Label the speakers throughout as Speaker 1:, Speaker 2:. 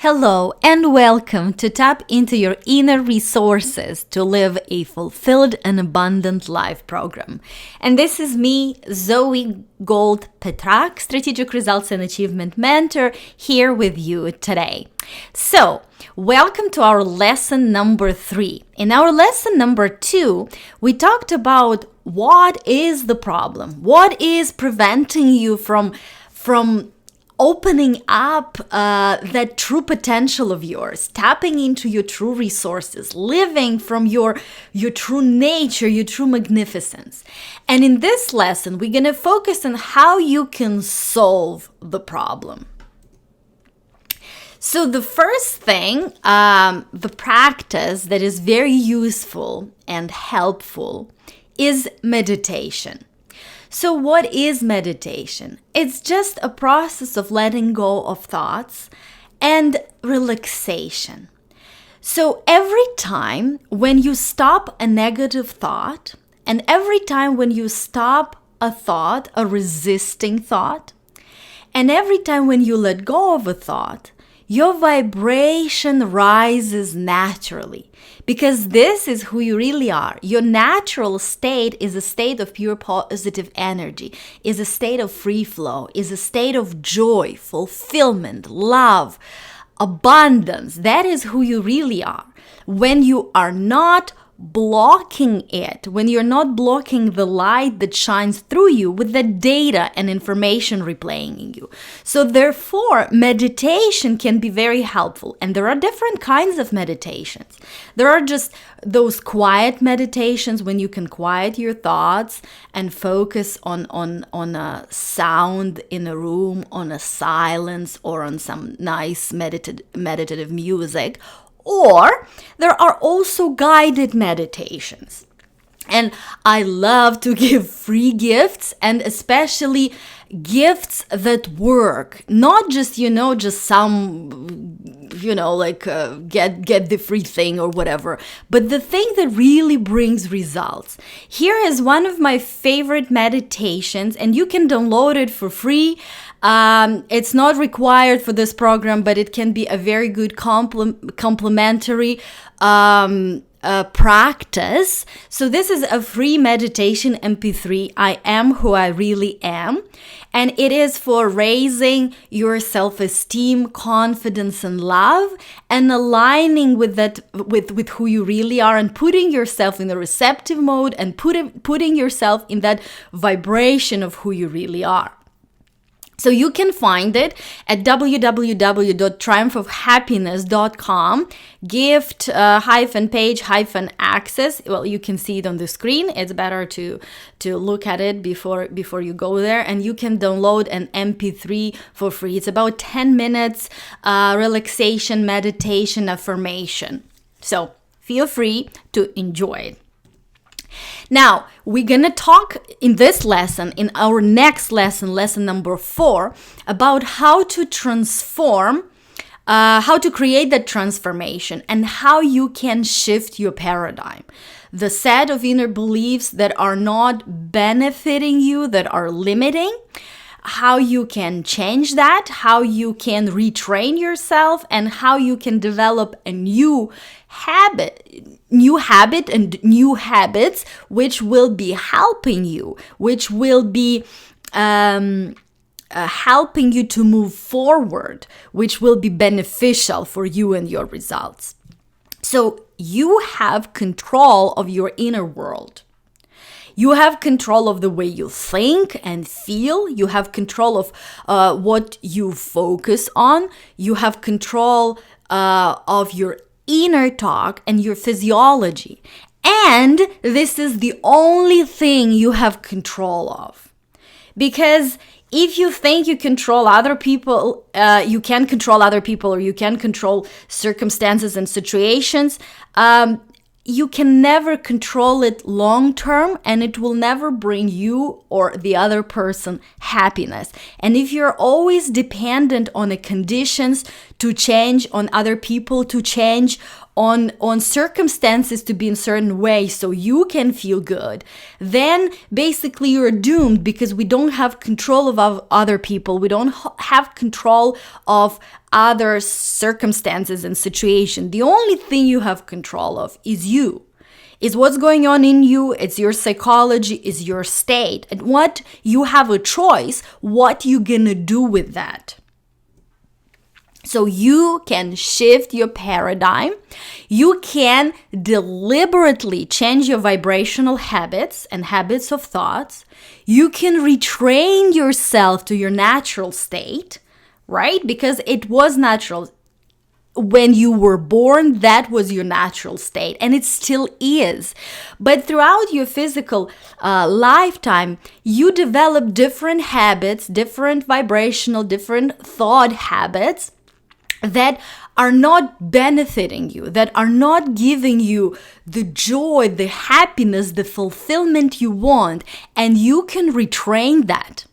Speaker 1: Hello and welcome to Tap into Your Inner Resources to Live a Fulfilled and Abundant Life program. And this is me, Zoe Gold Petrak, Strategic Results and Achievement Mentor, here with you today. So, welcome to our lesson number 3. In our lesson number 2, we talked about what is the problem, what is preventing you from opening up that true potential of yours, tapping into your true resources, living from your true nature, your true magnificence. And in this lesson, we're going to focus on how you can solve the problem. So the first thing, the practice that is very useful and helpful is meditation. So what is meditation? It's just a process of letting go of thoughts and relaxation. So every time when you stop a negative thought, and every time when you stop a thought, a resisting thought, and every time when you let go of a thought, your vibration rises naturally. Because this is who you really are. Your natural state is a state of pure positive energy, is a state of free flow, is a state of joy, fulfillment, love, abundance. That is who you really are. When you are not blocking it, when you're not blocking the light that shines through you with the data and information replaying in you. So therefore, meditation can be very helpful. And there are different kinds of meditations. There are just those quiet meditations when you can quiet your thoughts and focus on a sound in a room, on a silence, or on some nice meditative music. Or there are also guided meditations. And I love to give free gifts, and especially gifts that work. Not just, just some, get the free thing or whatever, but the thing that really brings results. Here is one of my favorite meditations, and you can download it for free. It's not required for this program, but it can be a very good complementary practice. So this is a free meditation MP3, I Am Who I Really Am. And it is for raising your self-esteem, confidence, and love, and aligning with that, with who you really are, and putting yourself in the receptive mode, and putting yourself in that vibration of who you really are. So you can find it at www.triumphofhappiness.com, gift-page-access. Well, you can see it on the screen. It's better to look at it before you go there. And you can download an MP3 for free. It's about 10 minutes relaxation, meditation, affirmation. So feel free to enjoy it. Now, we're going to talk in this lesson, in our next lesson, lesson number 4, about how to transform, how to create that transformation, and how you can shift your paradigm. The set of inner beliefs that are not benefiting you, that are limiting, how you can change that, how you can retrain yourself, and how you can develop a new habit and new habits which will be helping you, which will be helping you to move forward, which will be beneficial for you and your results. So you have control of your inner world. You have control of the way you think and feel. You have control of what you focus on. You have control of your inner talk and your physiology. And this is the only thing you have control of. Because if you think you control other people, you can control other people, or you can control circumstances and situations, you can never control it long term, and it will never bring you or the other person happiness. And if you're always dependent on the conditions to change, on other people to change, on circumstances to be in certain way so you can feel good, then basically you're doomed, because we don't have control of other people. We don't have control of other circumstances and situations. The only thing you have control of is you. Is what's going on in you, it's your psychology, is your state. And what you have a choice, what you gonna do with that. So you can shift your paradigm. You can deliberately change your vibrational habits and habits of thoughts. You can retrain yourself to your natural state, right? Because it was natural. When you were born, that was your natural state, and it still is. But throughout your physical lifetime, you develop different habits, different vibrational, different thought habits that are not benefiting you, that are not giving you the joy, the happiness, the fulfillment you want, and you can retrain that.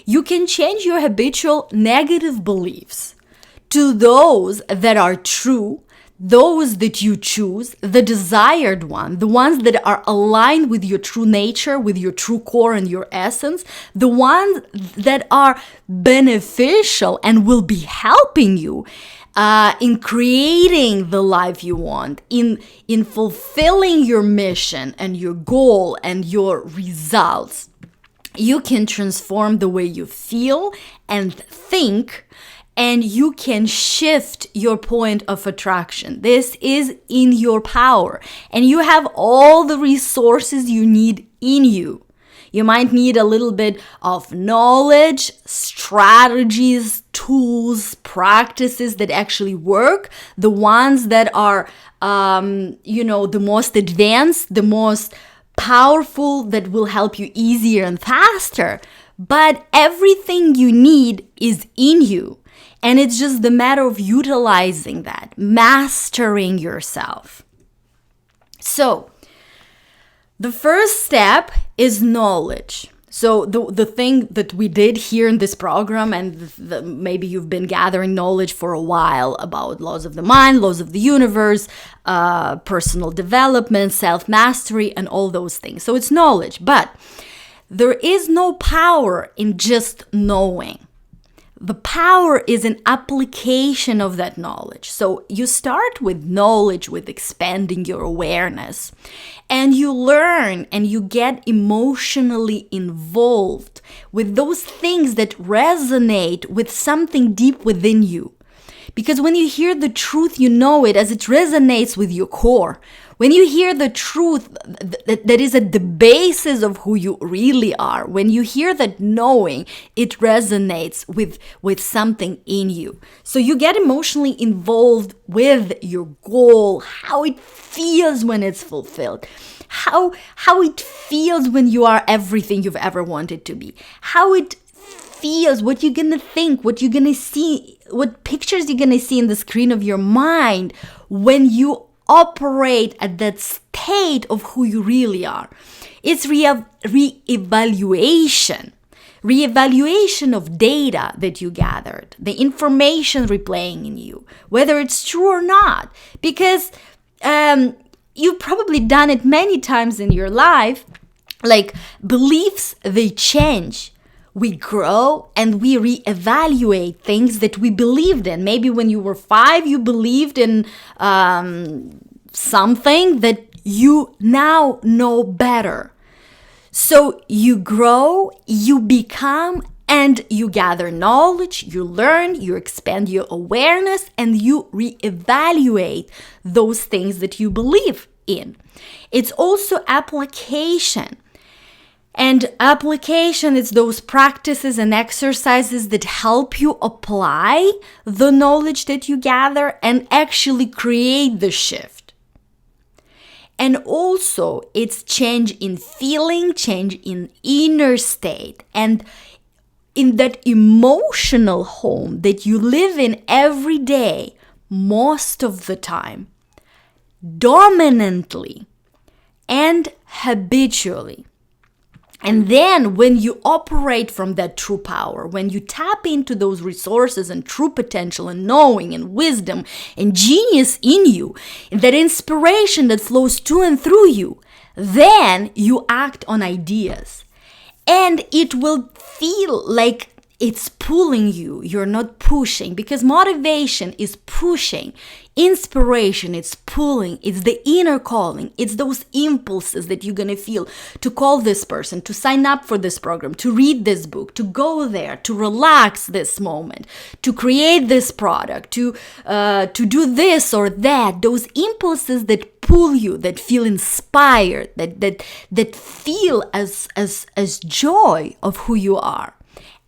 Speaker 1: You can change your habitual negative beliefs to those that are true, those that you choose, the desired one, the ones that are aligned with your true nature, with your true core and your essence, the ones that are beneficial and will be helping you in creating the life you want, in fulfilling your mission and your goal and your results. You can transform the way you feel and think, and you can shift your point of attraction. This is in your power, and you have all the resources you need in you. You might need a little bit of knowledge, strategies, tools, practices that actually work, the ones that are, the most advanced, the most powerful, that will help you easier and faster. But everything you need is in you. And it's just the matter of utilizing that, mastering yourself. So, the first step is knowledge. So the thing that we did here in this program, and maybe you've been gathering knowledge for a while about laws of the mind, laws of the universe, personal development, self-mastery, and all those things. So it's knowledge, but there is no power in just knowing. The power is an application of that knowledge. So you start with knowledge, with expanding your awareness, and you learn and you get emotionally involved with those things that resonate with something deep within you. Because when you hear the truth, you know it as it resonates with your core. When you hear the truth that is at the basis of who you really are, when you hear that knowing, it resonates with something in you. So you get emotionally involved with your goal, how it feels when it's fulfilled, how it feels when you are everything you've ever wanted to be, how it feels, what you're gonna think, what you're gonna see, what pictures you're gonna see in the screen of your mind when you operate at that state of who you really are. It's reevaluation of data that you gathered, the information replaying in you, whether it's true or not, because you've probably done it many times in your life. Like, beliefs, they change. We grow and we reevaluate things that we believed in. Maybe when you were 5, you believed in something that you now know better. So you grow, you become, and you gather knowledge, you learn, you expand your awareness, and you reevaluate those things that you believe in. It's also application. And application is those practices and exercises that help you apply the knowledge that you gather and actually create the shift. And also it's change in feeling, change in inner state, and in that emotional home that you live in every day, most of the time, dominantly and habitually. And then when you operate from that true power, when you tap into those resources and true potential and knowing and wisdom and genius in you, and that inspiration that flows to and through you, then you act on ideas. And it will feel like it's pulling you. You're not pushing, because motivation is pushing. Inspiration is pulling. It's the inner calling. It's those impulses that you're going to feel to call this person, to sign up for this program, to read this book, to go there, to relax this moment, to create this product, to do this or that. Those impulses that pull you, that feel inspired, that feel as joy of who you are.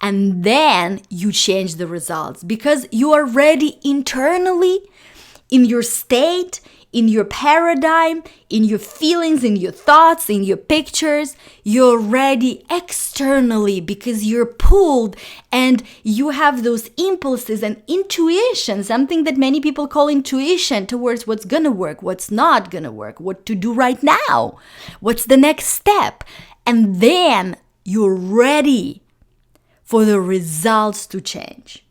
Speaker 1: And then you change the results, because you are ready internally, in your state, in your paradigm, in your feelings, in your thoughts, in your pictures. You're ready externally because you're pulled and you have those impulses and intuition, something that many people call intuition, towards what's gonna work, what's not gonna work, what to do right now, what's the next step. And then you're ready for the results to change.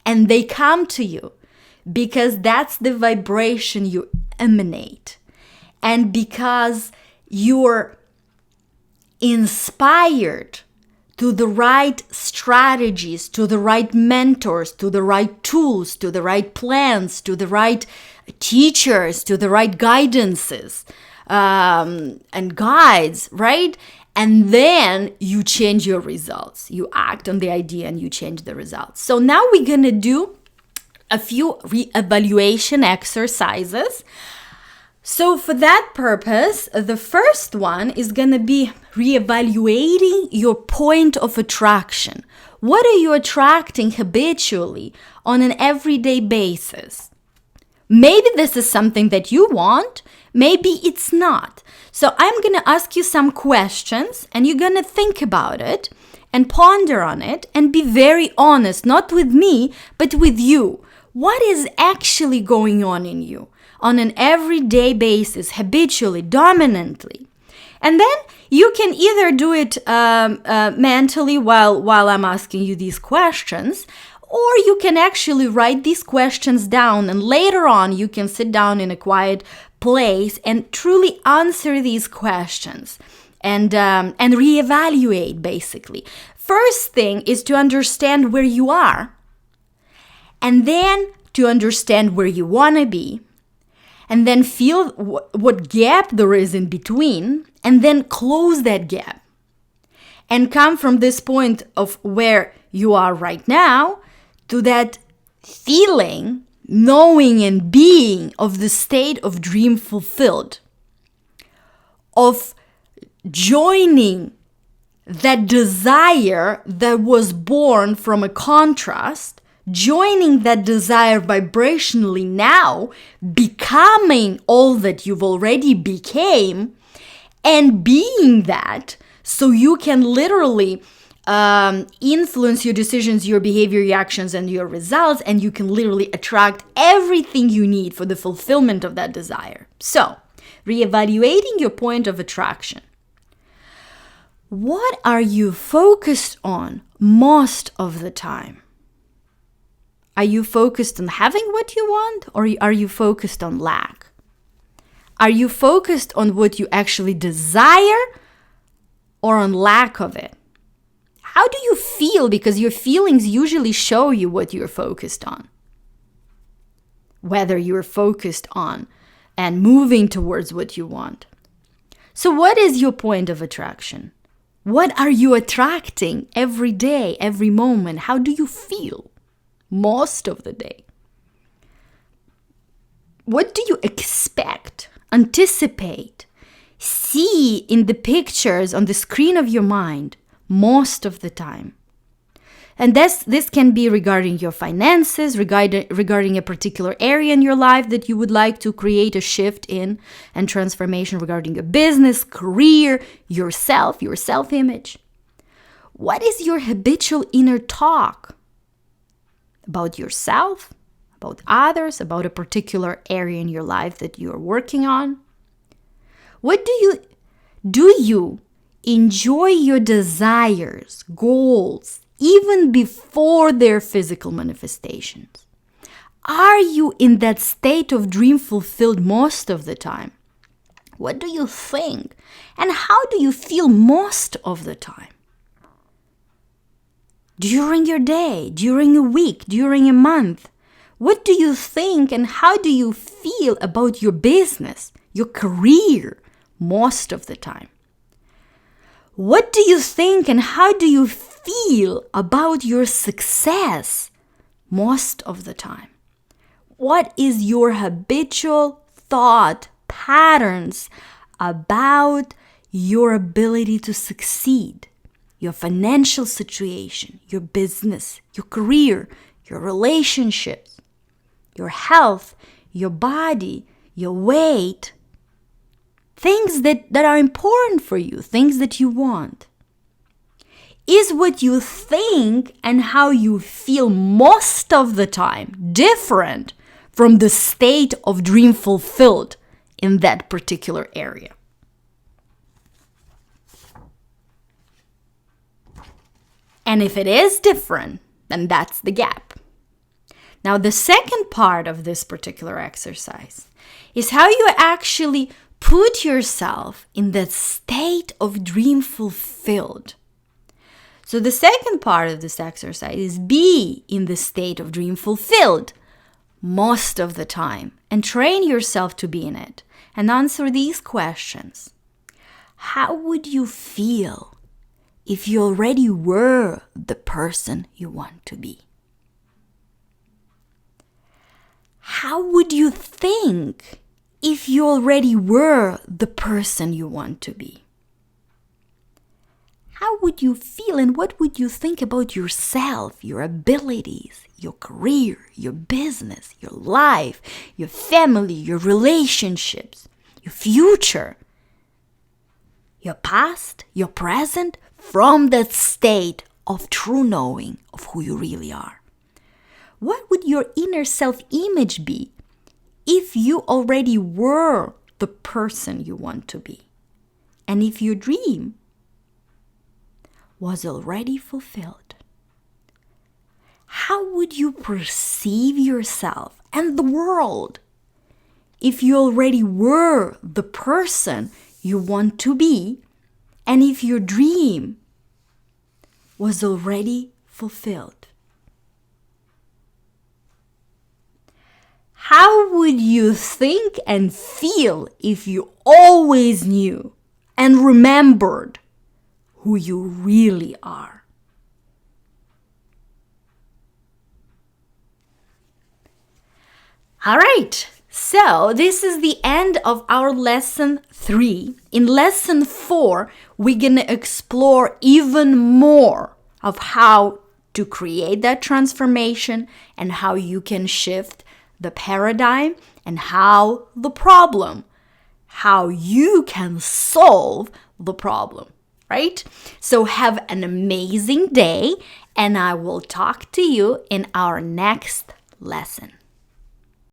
Speaker 1: And they come to you because that's the vibration you emanate. And because you're inspired to the right strategies, to the right mentors, to the right tools, to the right plans, to the right teachers, to the right guidances and guides, right? And then you change your results. You act on the idea and you change the results. So now we're going to do a few reevaluation exercises. So for that purpose, the first one is going to be reevaluating your point of attraction. What are you attracting habitually on an everyday basis? Maybe this is something that you want, maybe it's not. So I'm going to ask you some questions and you're going to think about it and ponder on it and be very honest, not with me, but with you. What is actually going on in you on an everyday basis, habitually, dominantly? And then you can either do it mentally while I'm asking you these questions, or you can actually write these questions down, and later on you can sit down in a quiet place and truly answer these questions and reevaluate, basically. First thing is to understand where you are, and then to understand where you want to be, and then feel what gap there is in between, and then close that gap and come from this point of where you are right now to that feeling, knowing and being of the state of dream fulfilled, of joining that desire that was born from a contrast, joining that desire vibrationally now, becoming all that you've already became, and being that, so you can literally influence your decisions, your behavior, your actions, and your results, and you can literally attract everything you need for the fulfillment of that desire. So, reevaluating your point of attraction. What are you focused on most of the time? Are you focused on having what you want, or are you focused on lack? Are you focused on what you actually desire or on lack of it? How do you feel? Because your feelings usually show you what you're focused on. Whether you're focused on and moving towards what you want. So what is your point of attraction? What are you attracting every day, every moment? How do you feel most of the day? What do you expect, anticipate, see in the pictures on the screen of your mind most of the time? And this can be regarding your finances, regarding a particular area in your life that you would like to create a shift in and transformation, regarding your business, career, yourself, your self-image. What is your habitual inner talk about yourself, about others, about a particular area in your life that you are working on? What do you Enjoy your desires, goals, even before their physical manifestations. Are you in that state of dream fulfilled most of the time? What do you think? And how do you feel most of the time? During your day, during a week, during a month, what do you think and how do you feel about your business, your career, most of the time? What do you think and how do you feel about your success most of the time? What is your habitual thought patterns about your ability to succeed, your financial situation, your business, your career, your relationships, your health, your body, your weight, things that are important for you, things that you want? Is what you think and how you feel most of the time different from the state of dream fulfilled in that particular area? And if it is different, then that's the gap. Now, the second part of this particular exercise is how you actually put yourself in that state of dream fulfilled. So the second part of this exercise is be in the state of dream fulfilled most of the time and train yourself to be in it and answer these questions. How would you feel if you already were the person you want to be? How would you think if you already were the person you want to be? How would you feel and what would you think about yourself, your abilities, your career, your business, your life, your family, your relationships, your future, your past, your present, from that state of true knowing of who you really are? What would your inner self-image be if you already were the person you want to be? And if your dream was already fulfilled? How would you perceive yourself and the world if you already were the person you want to be and if your dream was already fulfilled? How would you think and feel if you always knew and remembered who you really are? All right, so this is the end of our lesson 3. In lesson 4, we're gonna explore even more of how to create that transformation and how you can shift the paradigm and how you can solve the problem. Right? So have an amazing day, and I will talk to you in our next lesson.